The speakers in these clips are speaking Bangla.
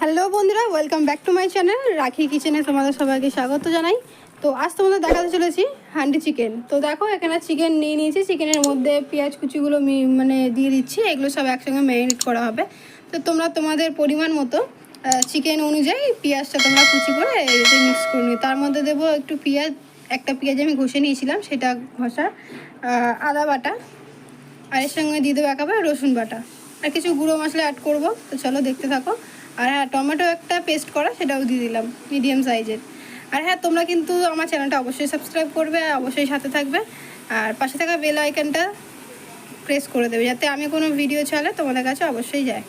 হ্যালো বন্ধুরা, welcome back to my channel রাখি কিচেনে তোমাদের সবাইকে স্বাগত জানাই। তো আজ তোমাদের দেখাতে চলেছি হান্ডি চিকেন। তো দেখো এখানে চিকেন নিয়ে নিয়েছি, চিকেনের মধ্যে পেঁয়াজ কুচিগুলো দিয়ে দিচ্ছি, এগুলো সব একসঙ্গে ম্যারিনেট করা হবে। তো তোমরা তোমাদের পরিমাণ মতো চিকেন অনুযায়ী পেঁয়াজটা তোমরা কুচি করে এতে মিক্স করে নিও। তার মধ্যে দেবো একটু পেঁয়াজ, একটা পেঁয়াজ আমি ঘষে নিয়েছিলাম সেটা ঘষা, আদা বাটা, আর এর সঙ্গে দিয়ে দেবো একেবারে রসুন বাটা, আর কিছু গুঁড়ো মশলা অ্যাড করবো। তো চলো দেখতে থাকো। আর হ্যাঁ, টমেটো একটা পেস্ট করা সেটাও দিয়ে দিলাম মিডিয়াম সাইজের। আর হ্যাঁ, তোমরা কিন্তু আমার চ্যানেলটা অবশ্যই সাবস্ক্রাইব করবে, অবশ্যই সাথে থাকবে, আর পাশে থাকা বেল আইকনটা প্রেস করে দেবে যাতে আমি কোনো ভিডিও ছাড়লে তোমাদের কাছে অবশ্যই যায়।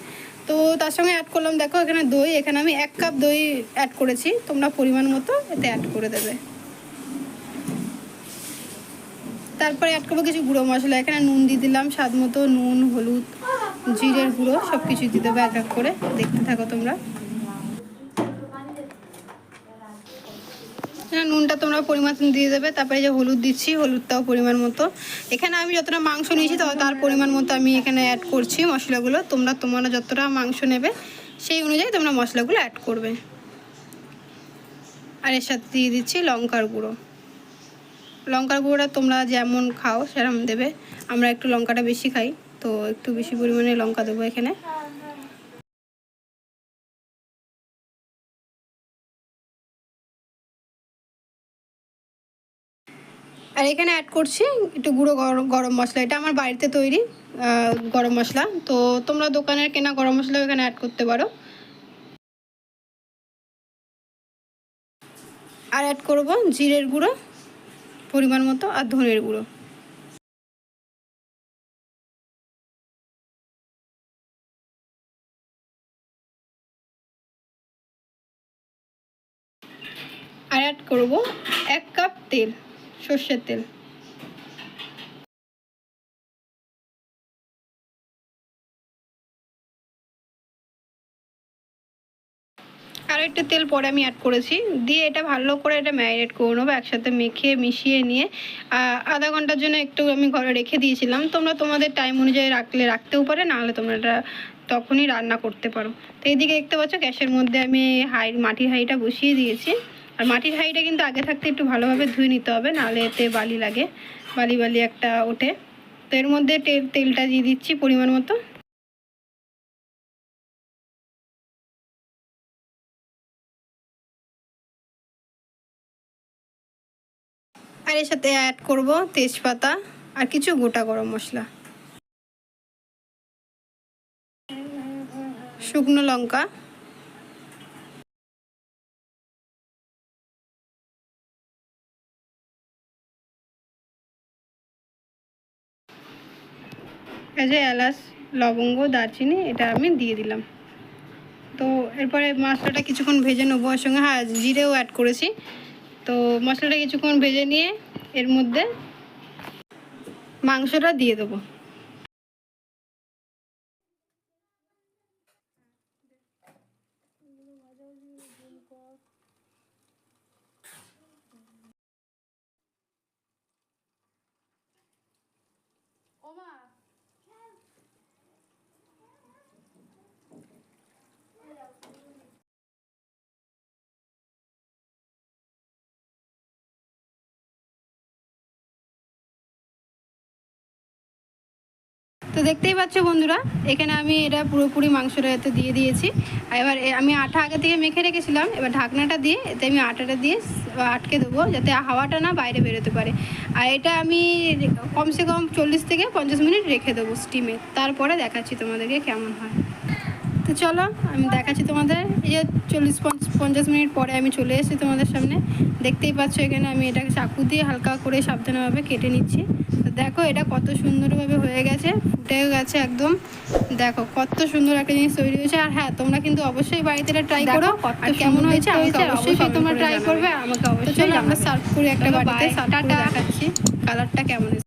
তো তার সঙ্গে অ্যাড করলাম দেখো এখানে দই, এখানে আমি 1 কাপ দই অ্যাড করেছি, তোমরা পরিমাণ মতো এতে অ্যাড করে দেবে। তারপরে অ্যাড করবো কিছু গুঁড়ো মশলা, এখানে নুন দিয়ে দিলাম স্বাদ মতো, নুন, হলুদ, জিরের গুঁড়ো সব কিছু দিয়ে দেবো এক এক করে, দেখতে থাকো তোমরা। নুনটা তোমরা পরিমাণ দিয়ে দেবে। তারপরে যে হলুদ দিচ্ছি, হলুদটাও পরিমাণ মতো। এখানে আমি যতটা মাংস নিয়েছি তার পরিমাণ মতো আমি এখানে অ্যাড করছি মশলাগুলো। তোমরা যতটা মাংস নেবে সেই অনুযায়ী তোমরা মশলাগুলো অ্যাড করবে। আর এর সাথে দিয়ে দিচ্ছি লঙ্কার গুঁড়ো। লঙ্কার গুঁড়োটা তোমরা যেমন খাও সেরকম দেবে, আমরা একটু লঙ্কাটা বেশি খাই তো একটু বেশি পরিমাণে লঙ্কা দেবো এখানে। আর এখানে অ্যাড করছি একটু গুঁড়ো গরম মশলা, এটা আমার বাড়িতে তৈরি গরম মশলা, তো তোমরা দোকানের কেনা গরম মশলা এখানে অ্যাড করতে পারো। আর অ্যাড করব জিরের গুঁড়ো পরিমাণ মতো, আর ধনের গুঁড়ো। আর অ্যাড করব 1 কাপ তেল, সর্ষের তেল। আর একটু তেল পরে আমি অ্যাড করেছি, দিয়ে এটা ভালো করে এটা ম্যারিনেট করে নেবো, একসাথে মেখে মিশিয়ে নিয়ে আধা ঘন্টার জন্য একটু আমি ঘরে রেখে দিয়েছিলাম। তোমরা তোমাদের টাইম অনুযায়ী রাখতেও পারে, নাহলে তোমরা এটা তখনই রান্না করতে পারো। তো এইদিকে দেখতে পাচ্ছ গ্যাসের মধ্যে আমি মাটির হাঁড়িটা বসিয়ে দিয়েছি। আর মাটির হাঁড়িটা কিন্তু আগে থাকতে একটু ভালোভাবে ধুয়ে নিতে হবে, নাহলে এতে বালি লাগে, বালি একটা ওঠে। তো এর মধ্যে তেলটা দিয়ে দিচ্ছি পরিমাণ মতো। আর এর সাথে অ্যাড করব তেজপাতা আর কিছু গোটা গরম মশলা, শুকনো লঙ্কা, এই যে এলাচ, লবঙ্গ, দারচিনি এটা আমি দিয়ে দিলাম। তো এরপরে মশলাটা কিছুক্ষণ ভেজে নেবো, ওর সঙ্গে হ্যাঁ জিরেও অ্যাড করেছি। তো মশলাটা কিছুক্ষণ ভেজে নিয়ে এর মধ্যে মাংসটা দিয়ে দেবো। তো দেখতেই পাচ্ছ বন্ধুরা, এখানে আমি এটা পুরোপুরি মাংসটা এতে দিয়ে দিয়েছি। আর এবার আমি আটা আগে থেকে মেখে রেখেছিলাম, এবার ঢাকনাটা দিয়ে এতে আমি আটাটা দিয়ে আটকে দেবো যাতে হাওয়াটা না বাইরে বেরোতে পারে। আর এটা আমি কমসে কম 40 থেকে 50 মিনিট রেখে দেবো স্টিমে, তারপরে দেখাচ্ছি তোমাদেরকে কেমন হয়। তো চলো আমি দেখাচ্ছি তোমাদের। এই যে 40-50 মিনিট পরে আমি চলে এসেছি তোমাদের সামনে। দেখতেই পাচ্ছ এখানে আমি এটাকে চাকু দিয়ে হালকা করে সাবধানভাবে কেটে নিচ্ছি। তো দেখো এটা কত সুন্দরভাবে হয়ে গেছে, ফুটেও গেছে একদম। দেখো কত সুন্দর একটা জিনিস তৈরি হয়েছে। আর হ্যাঁ, তোমরা কিন্তু অবশ্যই বাড়িতে এটা ট্রাই করো, আর কেমন হয়েছে অবশ্যই তোমরা ট্রাই করবে, আমাকে অবশ্যই। আমরা সার্ভ করি একটা বাটিতে, সার্ভ করে দেখাচ্ছি কালারটা কেমন এসেছে।